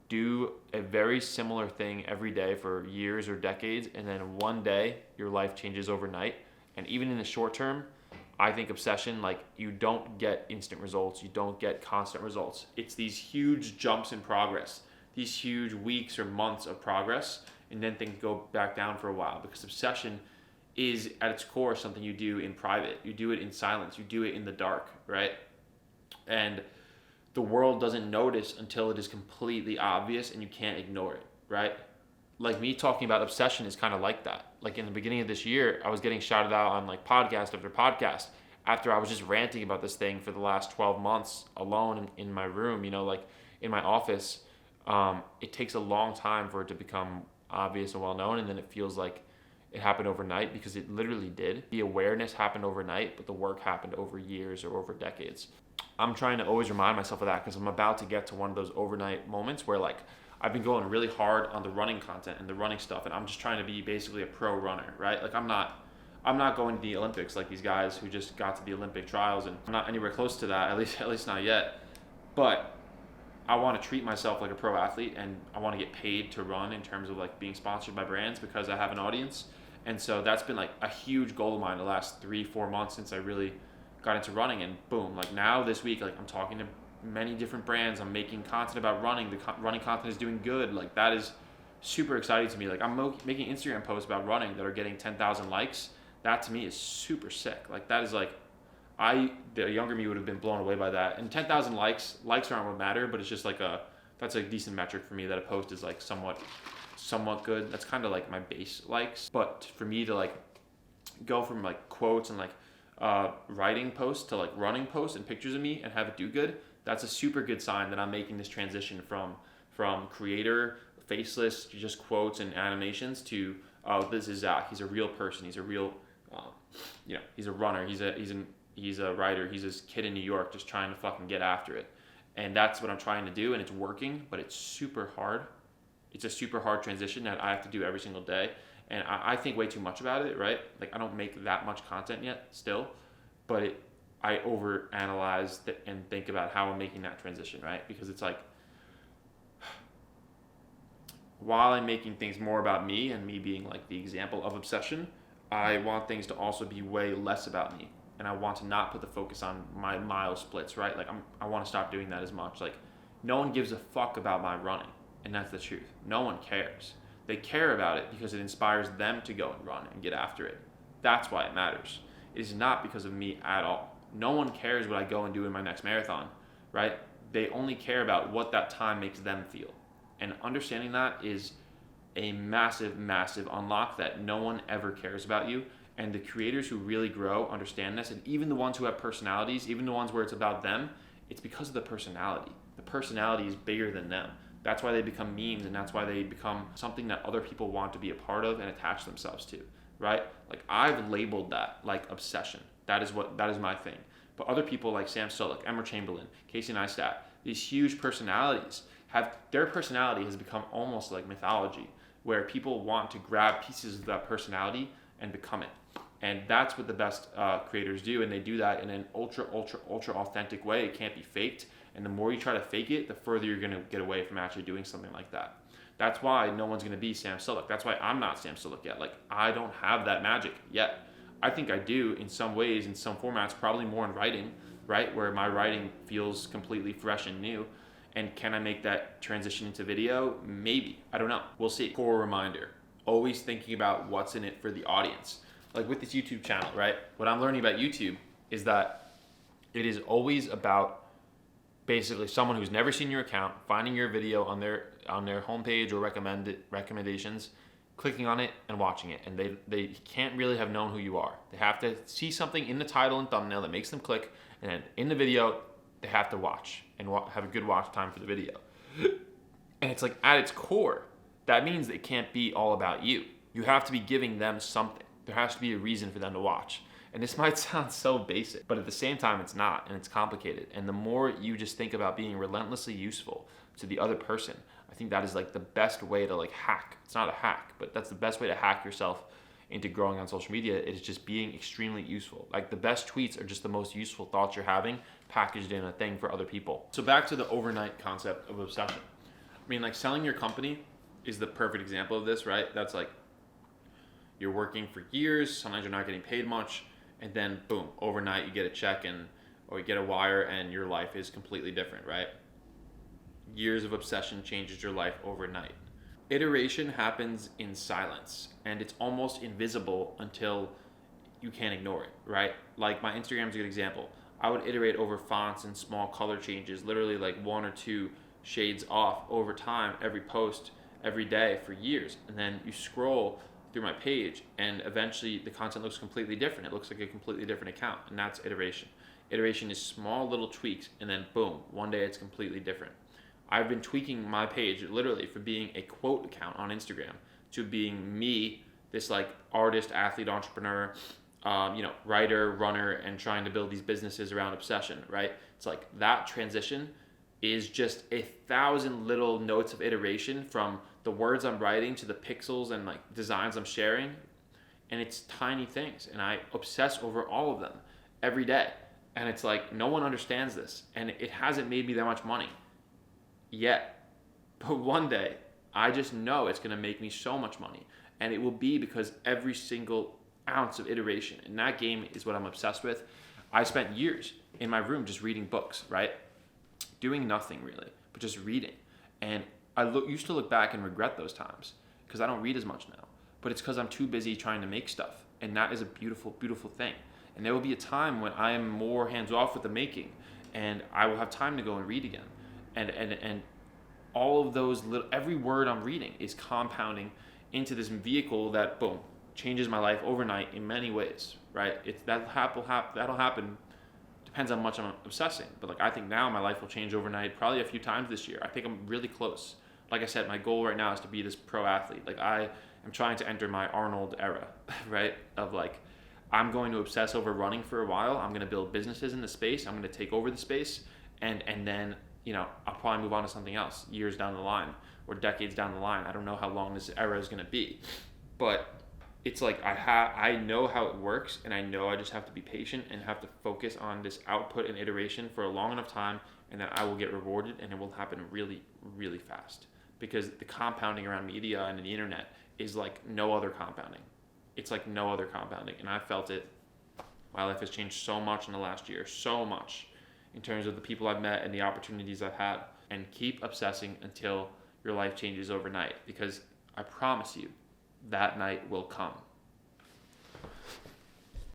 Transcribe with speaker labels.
Speaker 1: do a very similar thing every day for years or decades, and then one day your life changes overnight. And even in the short term, I think obsession, like, you don't get instant results, you don't get constant results. It's these huge jumps in progress, these huge weeks or months of progress, and then things go back down for a while, because obsession is at its core something you do in private. You do it in silence, you do it in the dark, right? And the world doesn't notice until it is completely obvious and you can't ignore it, right? Like, me talking about obsession is kind of like that. Like, in the beginning of this year, I was getting shouted out on like podcast after podcast after I was just ranting about this thing for the last 12 months alone in my room, like in my office. It takes a long time for it to become obvious and well known, and then it feels like it happened overnight, because it literally did. The awareness happened overnight, but the work happened over years or over decades. I'm trying to always remind myself of that, because I'm about to get to one of those overnight moments where, like, I've been going really hard on the running content and the running stuff, and I'm just trying to be basically a pro runner, right? Like, I'm not going to the Olympics like these guys who just got to the Olympic trials, and I'm not anywhere close to that, at least not yet. But I want to treat myself like a pro athlete, and I want to get paid to run in terms of like being sponsored by brands, because I have an audience. And so that's been like a huge goal of mine the last 3-4 months since I really got into running. And boom, like now this week, like I'm talking to many different brands. I'm making content about running. The running content is doing good. Like, that is super exciting to me. Like, I'm making Instagram posts about running that are getting 10,000 likes. That to me is super sick. Like, that is like, the younger me would have been blown away by that. And 10,000 likes aren't what matter, but it's just like that's a decent metric for me, that a post is like somewhat good. That's kind of like my base likes. But for me to like go from like quotes and like writing posts to like running posts and pictures of me and have it do good, that's a super good sign that I'm making this transition from creator, faceless, just quotes and animations to, oh, this is Zach. He's a real person. He's a real, he's a runner. He's a writer. He's this kid in New York just trying to fucking get after it. And that's what I'm trying to do, and it's working, but it's super hard. It's a super hard transition that I have to do every single day. And I think way too much about it, right? Like, I don't make that much content yet still, but I overanalyze and think about how I'm making that transition, right? Because it's like, while I'm making things more about me and me being like the example of obsession, I want things to also be way less about me. And I want to not put the focus on my mile splits, right? Like, I want to stop doing that as much. Like, no one gives a fuck about my running, and that's the truth. No one cares. They care about it because it inspires them to go and run and get after it. That's why it matters. It is not because of me at all. No one cares what I go and do in my next marathon, right? They only care about what that time makes them feel. And understanding that is a massive, massive unlock, that no one ever cares about you. And the creators who really grow understand this, and even the ones who have personalities, even the ones where it's about them, it's because of the personality. The personality is bigger than them. That's why they become memes, and that's why they become something that other people want to be a part of and attach themselves to, right? Like, I've labeled that like obsession. That is my thing. But other people like Sam Sulek, Emma Chamberlain, Casey Neistat, these huge personalities, their personality has become almost like mythology, where people want to grab pieces of that personality and become it. And that's what the best creators do, and they do that in an ultra authentic way. It can't be faked, and the more you try to fake it, the further you're going to get away from actually doing something like that. That's why no one's going to be Sam Sulek. That's why I'm not Sam Sulek yet. Like, I don't have that magic yet. I think I do in some ways, in some formats, probably more in writing, right? Where my writing feels completely fresh and new. And can I make that transition into video? Maybe. I don't know. We'll see. Core reminder, always thinking about what's in it for the audience. Like with this YouTube channel, right? What I'm learning about YouTube is that it is always about basically someone who's never seen your account finding your video on their homepage or recommendations, clicking on it and watching it. And they can't really have known who you are. They have to see something in the title and thumbnail that makes them click, and then in the video, they have to watch and have a good watch time for the video. And it's like, at its core, that means it can't be all about you. You have to be giving them something. There has to be a reason for them to watch. And this might sound so basic, but at the same time, it's not, and it's complicated. And the more you just think about being relentlessly useful to the other person, I think that is like the best way to like hack. It's not a hack, but that's the best way to hack yourself into growing on social media, is just being extremely useful. Like, the best tweets are just the most useful thoughts you're having packaged in a thing for other people. So back to the overnight concept of obsession. I mean, like selling your company is the perfect example of this, right? That's like you're working for years, sometimes you're not getting paid much, and then boom, overnight you get a check or you get a wire and your life is completely different, right? Years of obsession changes your life overnight. Iteration happens in silence and it's almost invisible until you can't ignore it, right? Like my Instagram's a good example. I would iterate over fonts and small color changes, literally like one or two shades off over time, every post, every day for years. And then you scroll through my page and eventually the content looks completely different. It looks like a completely different account, and that's iteration. Iteration is small little tweaks and then boom, one day it's completely different. I've been tweaking my page literally from being a quote account on Instagram to being me, this like artist, athlete, entrepreneur, writer, runner, and trying to build these businesses around obsession, right? It's like that transition is just 1,000 little notes of iteration from the words I'm writing to the pixels and like designs I'm sharing. And it's tiny things. And I obsess over all of them every day. And it's like, no one understands this. And it hasn't made me that much money yet. But one day, I just know it's going to make me so much money. And it will be because every single ounce of iteration. And that game is what I'm obsessed with. I spent years in my room just reading books, right? Doing nothing really, but just reading. And I used to look back and regret those times because I don't read as much now. But it's because I'm too busy trying to make stuff. And that is a beautiful, beautiful thing. And there will be a time when I am more hands off with the making and I will have time to go and read again. And all of those little, every word I'm reading is compounding into this vehicle that, boom, changes my life overnight in many ways, right? That'll happen. Depends on how much I'm obsessing. But like I think now my life will change overnight probably a few times this year. I think I'm really close. Like I said, my goal right now is to be this pro athlete. Like I am trying to enter my Arnold era, right? Of like, I'm going to obsess over running for a while. I'm going to build businesses in the space. I'm going to take over the space. And then, I'll probably move on to something else years down the line or decades down the line. I don't know how long this era is going to be. But it's like I know how it works, and I know I just have to be patient and have to focus on this output and iteration for a long enough time, and then I will get rewarded, and it will happen really, really fast. Because the compounding around media and the internet is like no other compounding. It's like no other compounding, and I felt it. My life has changed so much in the last year, so much, in terms of the people I've met and the opportunities I've had. And keep obsessing until your life changes overnight, because I promise you, that night will come.